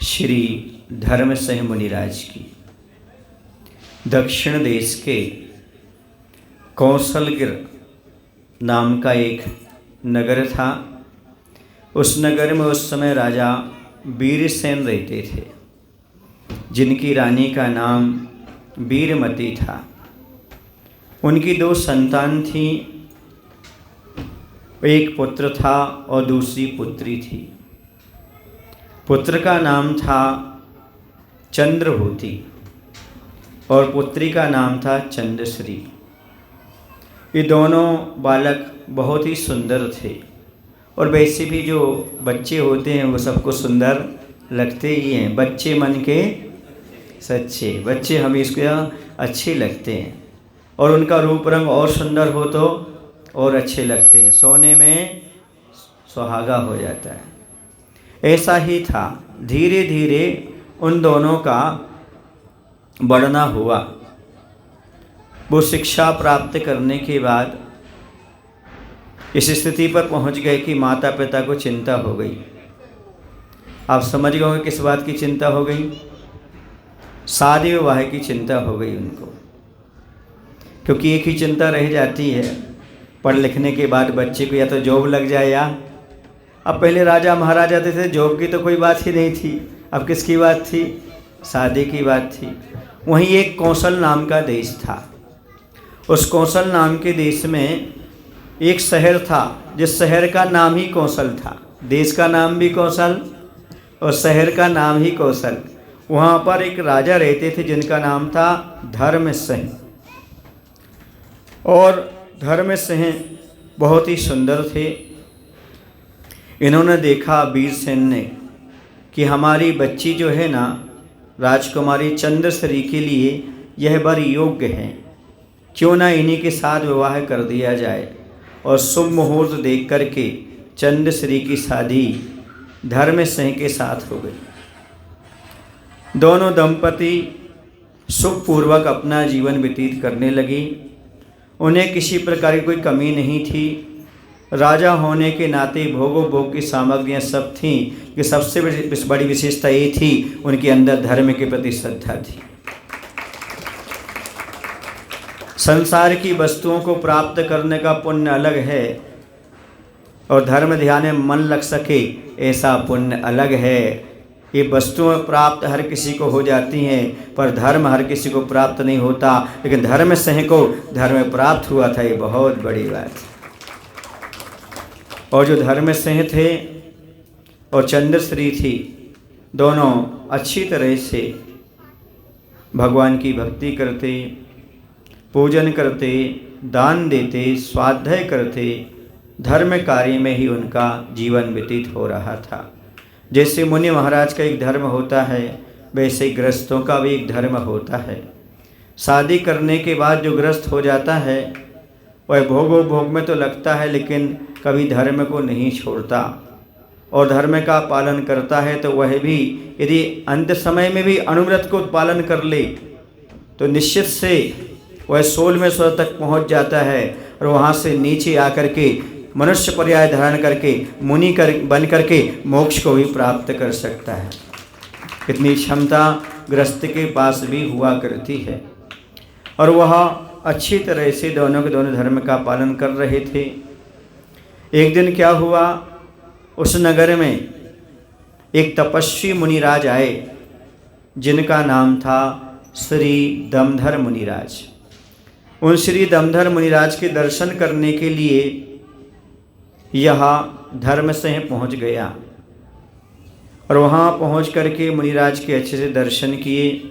श्री धर्मसिंह मुनिराज की। दक्षिण देश के कौशलगिर नाम का एक नगर था। उस नगर में उस समय राजा वीरसेन रहते थे, जिनकी रानी का नाम वीरमती था। उनकी दो संतान थी, एक पुत्र था और दूसरी पुत्री थी। पुत्र का नाम था चंद्रभूति और पुत्री का नाम था चंद्रश्री। ये दोनों बालक बहुत ही सुंदर थे और वैसे भी जो बच्चे होते हैं वो सबको सुंदर लगते ही हैं। बच्चे मन के सच्चे, बच्चे हमें इसको अच्छे लगते हैं और उनका रूप रंग और सुंदर हो तो और अच्छे लगते हैं। सोने में सुहागा हो जाता है। ऐसा ही था। धीरे धीरे उन दोनों का बढ़ना हुआ। वो शिक्षा प्राप्त करने के बाद इस स्थिति पर पहुंच गए कि माता पिता को चिंता हो गई। आप समझ गए होंगे किस बात की चिंता हो गई? शादी विवाह की चिंता हो गई उनको, क्योंकि एक ही चिंता रह जाती है, पढ़ लिखने के बाद बच्चे को या तो जॉब लग जाए या अब पहले राजा महाराजा थे, जॉब की तो कोई बात ही नहीं थी। अब किसकी बात थी? शादी की बात थी। वहीं एक कौशल नाम का देश था। उस कौशल नाम के देश में एक शहर था, जिस शहर का नाम ही कौशल था। देश का नाम भी कौशल और शहर का नाम ही कौशल। वहाँ पर एक राजा रहते थे जिनका नाम था धर्मसिंह। और धर्मसिंह बहुत ही सुंदर थे। इन्होंने देखा वीरसेन ने कि हमारी बच्ची जो है ना, राजकुमारी चंद्रश्री के लिए यह वर योग्य है, क्यों ना इन्हीं के साथ विवाह कर दिया जाए। और शुभ मुहूर्त देख करके चंद्रश्री की शादी धर्मसिंह के साथ हो गई। दोनों दंपति सुखपूर्वक अपना जीवन व्यतीत करने लगी। उन्हें किसी प्रकार की कोई कमी नहीं थी। राजा होने के नाते भोगोपभोग की सामग्रियाँ सब थीं, कि सबसे बड़ी विशेषता ये थी उनके अंदर धर्म के प्रति श्रद्धा थी। संसार की वस्तुओं को प्राप्त करने का पुण्य अलग है और धर्म ध्यान में मन लग सके ऐसा पुण्य अलग है। ये वस्तुएं प्राप्त हर किसी को हो जाती हैं, पर धर्म हर किसी को प्राप्त नहीं होता। लेकिन धर्मसिंह को धर्म प्राप्त हुआ था, ये बहुत बड़ी बात है। और जो धर्मसिंह थे और चंद्रश्री थी, दोनों अच्छी तरह से भगवान की भक्ति करते, पूजन करते, दान देते, स्वाध्याय करते, धर्म कार्य में ही उनका जीवन व्यतीत हो रहा था। जैसे मुनि महाराज का एक धर्म होता है, वैसे गृहस्थों का भी एक धर्म होता है। शादी करने के बाद जो गृहस्थ हो जाता है वह भोग में तो लगता है, लेकिन कभी धर्म को नहीं छोड़ता और धर्म का पालन करता है। तो वह भी यदि अंत समय में भी अनुव्रत को पालन कर ले तो निश्चित से वह 16वें स्वर तक पहुंच जाता है और वहां से नीचे आकर के मनुष्य पर्याय धारण करके मुनि बन करके मोक्ष को भी प्राप्त कर सकता है। इतनी क्षमता गृहस्थ के पास भी हुआ करती है। और वह अच्छी तरह से दोनों के दोनों धर्म का पालन कर रहे थे। एक दिन क्या हुआ, उस नगर में एक तपस्वी मुनिराज आए, जिनका नाम था श्री दमधर मुनिराज। उन श्री दमधर मुनिराज के दर्शन करने के लिए यहाँ धर्मसिंह पहुँच गया और वहाँ पहुँच करके मुनिराज के अच्छे से दर्शन किए।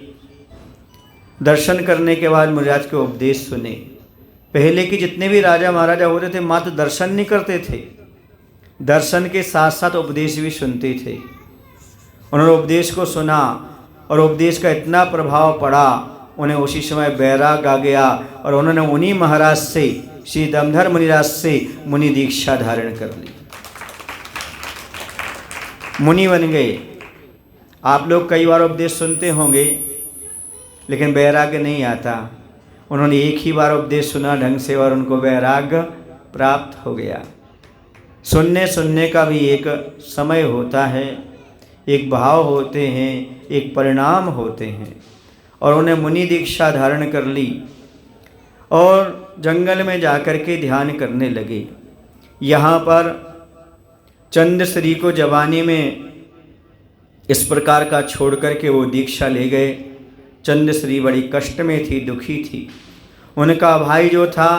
दर्शन करने के बाद मुनिराज के उपदेश सुने। पहले के जितने भी राजा महाराजा होते थे मात्र दर्शन नहीं करते थे, दर्शन के साथ साथ उपदेश भी सुनते थे। उन्होंने उपदेश को सुना और उपदेश का इतना प्रभाव पड़ा, उन्हें उसी समय बैराग आ गया और उन्होंने उन्हीं महाराज से, श्री दमधर मुनिराज से मुनि दीक्षा धारण कर ली, मुनि बन गए। आप लोग कई बार उपदेश सुनते होंगे लेकिन वैराग्य नहीं आता। उन्होंने एक ही बार उपदेश सुना ढंग से और उनको वैराग्य प्राप्त हो गया। सुनने का भी एक समय होता है। एक भाव होते हैं, एक परिणाम होते हैं। और उन्हें मुनि दीक्षा धारण कर ली और जंगल में जाकर के ध्यान करने लगे। यहाँ पर चंद्रश्री को जवानी में इस प्रकार का छोड़ करके वो दीक्षा ले गए। चंद्रश्री बड़ी कष्ट में थी, दुखी थी। उनका भाई जो था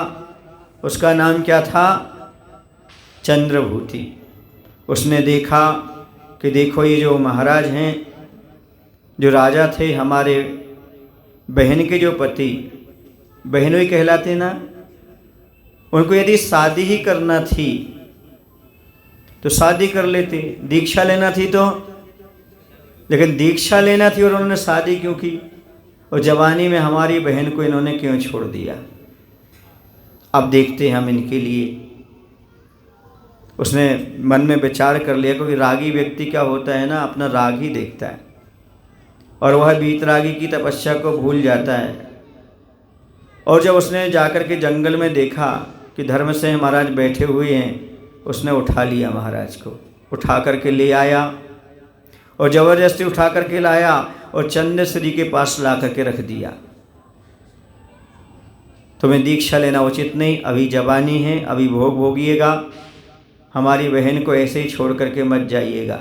उसका नाम क्या था? चंद्रभूति। उसने देखा कि देखो ये जो महाराज हैं, जो राजा थे, हमारे बहन के जो पति, बहनों ही कहलाते ना, उनको यदि शादी ही करना थी तो शादी कर लेते, दीक्षा लेना थी तो, लेकिन दीक्षा लेना थी और उन्होंने शादी क्यों की? और जवानी में हमारी बहन को इन्होंने क्यों छोड़ दिया? अब देखते हैं हम इनके लिए। उसने मन में विचार कर लिया, क्योंकि रागी व्यक्ति क्या होता है ना, अपना राग ही देखता है और वह बीतरागी की तपस्या को भूल जाता है। और जब उसने जाकर के जंगल में देखा कि धर्मसेन महाराज बैठे हुए हैं, उसने उठा लिया महाराज को, उठा करके ले आया और ज़बरदस्ती उठा करके लाया और चंद्रश्री के पास ला करके रख दिया। तुम्हें दीक्षा लेना उचित नहीं, अभी जवानी है, अभी भोग भोगिएगा, हमारी बहन को ऐसे ही छोड़ करके मत जाइएगा।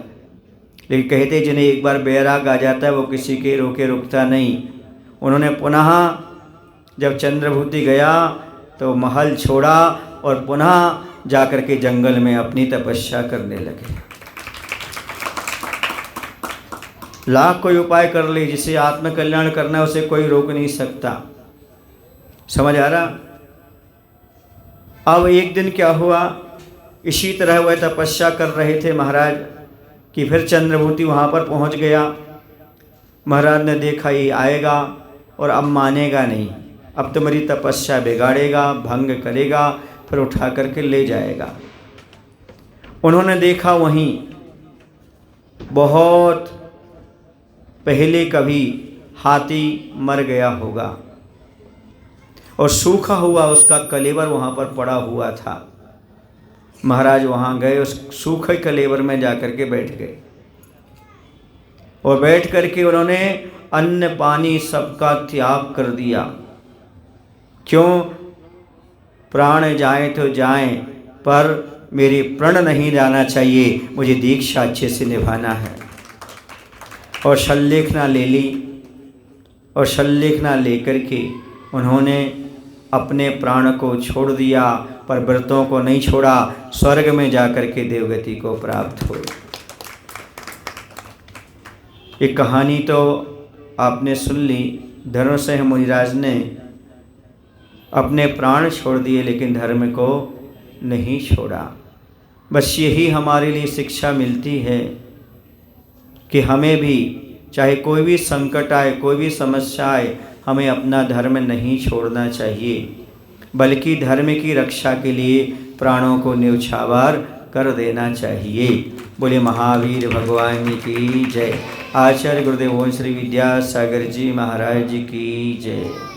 लेकिन कहते जिन्हें एक बार बैराग आ जाता है वो किसी के रोके रुकता नहीं। उन्होंने पुनः जब चंद्रभूति गया तो महल छोड़ा और पुनः जाकर के जंगल में अपनी तपस्या करने लगे। लाख कोई उपाय कर ले, जिसे आत्मकल्याण करना है उसे कोई रोक नहीं सकता। समझ आ रहा? अब एक दिन क्या हुआ, इसी तरह वह तपस्या कर रहे थे महाराज कि फिर चंद्रभूति वहाँ पर पहुँच गया। महाराज ने देखा ये आएगा और अब मानेगा नहीं, अब तो मेरी तपस्या बिगाड़ेगा, भंग करेगा, फिर उठा करके ले जाएगा। उन्होंने देखा वहीं बहुत पहले कभी हाथी मर गया होगा और सूखा हुआ उसका कलेवर वहाँ पर पड़ा हुआ था। महाराज वहाँ गए, उस सूखे कलेवर में जाकर के बैठ गए और बैठ करके उन्होंने अन्न पानी सबका त्याग कर दिया। क्यों? प्राण जाए तो जाए, पर मेरे प्रण नहीं जाना चाहिए, मुझे दीक्षा अच्छे से निभाना है। और शल्लेखना ले ली और शल्लेखना लेकर के उन्होंने अपने प्राण को छोड़ दिया, पर व्रतों को नहीं छोड़ा, स्वर्ग में जाकर के देवगति को प्राप्त हो। ये कहानी तो आपने सुन ली। धर्मसेन मुनिराज ने अपने प्राण छोड़ दिए लेकिन धर्म को नहीं छोड़ा। बस यही हमारे लिए शिक्षा मिलती है कि हमें भी चाहे कोई भी संकट आए, कोई भी समस्या आए, हमें अपना धर्म नहीं छोड़ना चाहिए, बल्कि धर्म की रक्षा के लिए प्राणों को न्यौछावर कर देना चाहिए। बोले महावीर भगवान की जय। आचार्य गुरुदेव श्री विद्यासागर जी महाराज की जय।